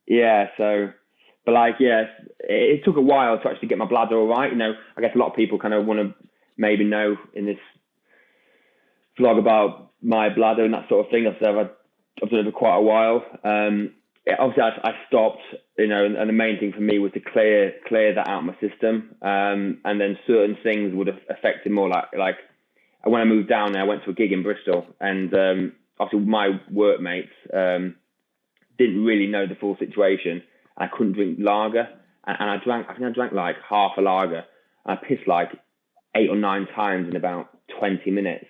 yeah. So, but like, yeah, it took a while to actually get my bladder all right. I guess a lot of people kind of want to maybe know in this vlog about my bladder and that sort of thing. I've done it for quite a while. Obviously, I stopped, and the main thing for me was to clear that out of my system. And then certain things would have affected more, like when I moved down there, I went to a gig in Bristol, and obviously my workmates didn't really know the full situation, and I couldn't drink lager, and I think I drank like half a lager, and I pissed like 8 or 9 times in about 20 minutes.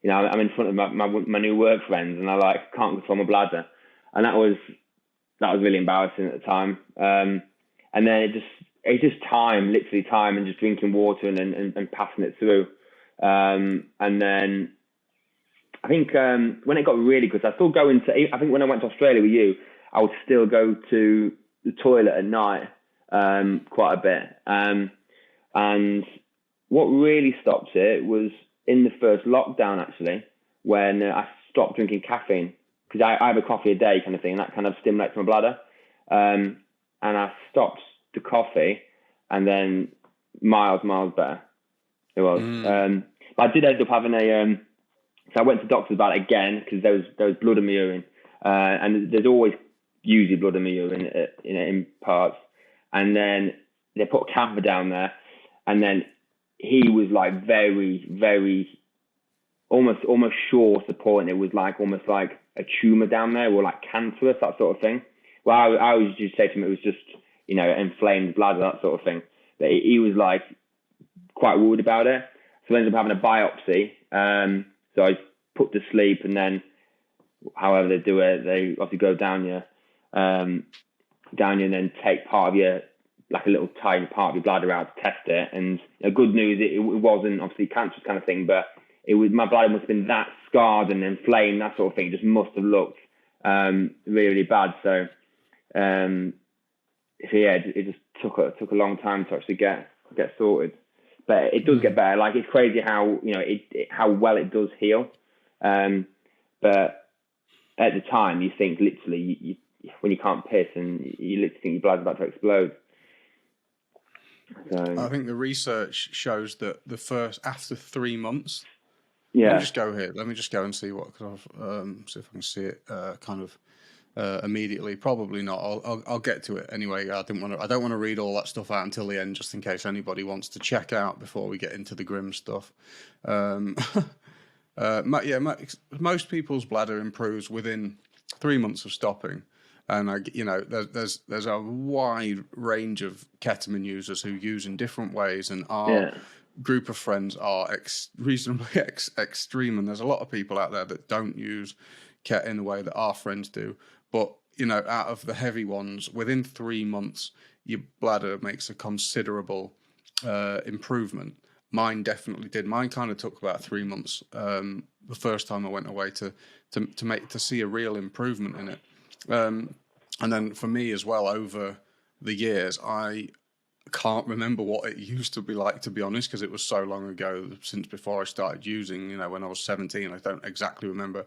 I'm in front of my new work friends, and I like can't control my bladder, and that was really embarrassing at the time. And then it's just time, literally time, and just drinking water and passing it through. And then I think when it got really good, I still go into. I think when I went to Australia with you, I would still go to the toilet at night quite a bit. And what really stopped it was in the first lockdown, actually, when I stopped drinking caffeine, because I have a coffee a day kind of thing, and that kind of stimulates my bladder. And I stopped the coffee, and then miles better it was. But I did end up having so I went to doctors about it again, because there was blood in my urine, and there's always usually blood in my urine, in parts. And then they put a camera down there, and then he was like very, very, almost sure to the point it was like almost like a tumor down there, or like cancerous, that sort of thing. Well, I was just say to him it was just inflamed bladder, that sort of thing. But he was like quite worried about it, so I ended up having a biopsy. So I put to sleep, and then however they do it, they obviously go down you, and then take part of your, like a little tiny part of your bladder out to test it. And good news, it wasn't obviously cancerous kind of thing, but it was, my bladder must have been that scarred and inflamed, that sort of thing. It just must have looked really, really bad. So yeah, it just took a long time to actually get sorted. But it does get better. Like, it's crazy how how well it does heal. But at the time, you think literally, you when you can't piss, and you literally think your bladder's about to explode. So, I think the research shows that after 3 months. yeah. Let me just go here. Let me just go and see what, because see if I can see it kind of immediately. Probably not. I'll get to it anyway. I don't want to read all that stuff out until the end, just in case anybody wants to check out before we get into the grim stuff. Most people's bladder improves within 3 months of stopping. And there's a wide range of ketamine users who use in different ways, and our group of friends are reasonably extreme. And there's a lot of people out there that don't use ket in the way that our friends do. But out of the heavy ones, within 3 months, your bladder makes a considerable improvement. Mine definitely did. Mine kind of took about 3 months. The first time I went away to see a real improvement in it. And then for me as well, over the years, I can't remember what it used to be like, to be honest, because it was so long ago, since before I started using, when I was 17. I don't exactly remember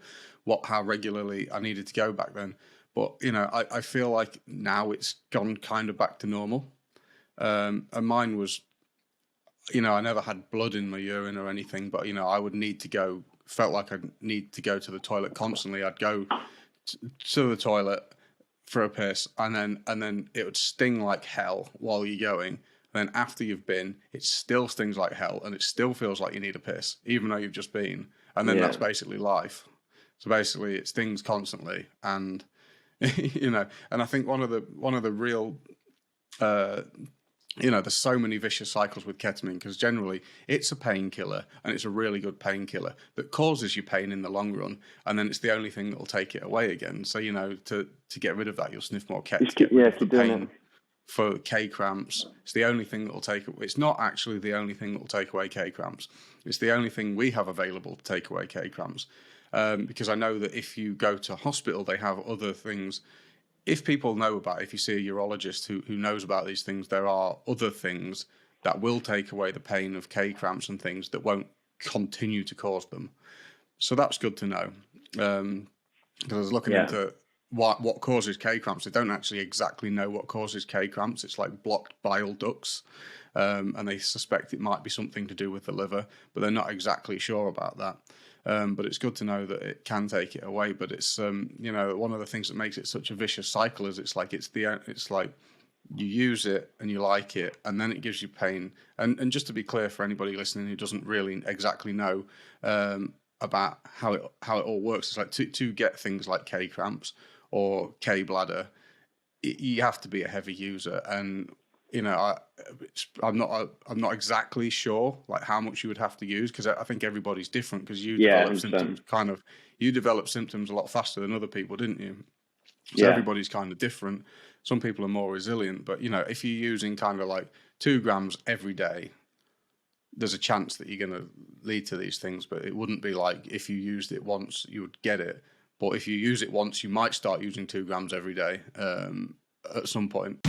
how regularly I needed to go back then. But, I feel like now it's gone kind of back to normal. And mine was, I never had blood in my urine or anything, but, I would need to go, felt like I'd need to go to the toilet constantly. I'd go to the toilet for a piss, and then it would sting like hell while you're going. And then after you've been, it still stings like hell, and it still feels like you need a piss, even though you've just been. And then that's basically life. So basically, it stings constantly, and and I think one of the real there's so many vicious cycles with ketamine, because generally it's a painkiller, and it's a really good painkiller that causes you pain in the long run, and then it's the only thing that will take it away again. So, to get rid of that, you'll sniff more ket to get rid of the pain. For K cramps, it's the only thing that will take it. It's not actually the only thing that will take away K cramps. It's the only thing we have available to take away K cramps. Because I know that if you go to hospital, they have other things. If people know about it, if you see a urologist who knows about these things, there are other things that will take away the pain of K cramps and things that won't continue to cause them. So that's good to know. Because I was looking into what causes K cramps. They don't actually exactly know what causes K cramps. It's like blocked bile ducts, and they suspect it might be something to do with the liver, but they're not exactly sure about that. But it's good to know that it can take it away. But it's one of the things that makes it such a vicious cycle is it's like you use it and you like it, and then it gives you pain. And just to be clear for anybody listening who doesn't really exactly know about how it all works, it's like to get things like K cramps or K bladder, you have to be a heavy user. And I'm not exactly sure like how much you would have to use, because I think everybody's different, because you develop symptoms a lot faster than other people, didn't you? So everybody's kind of different. Some people are more resilient, but if you're using kind of like 2 grams every day, there's a chance that you're going to lead to these things. But it wouldn't be like if you used it once, you would get it. But if you use it once, you might start using 2 grams every day at some point.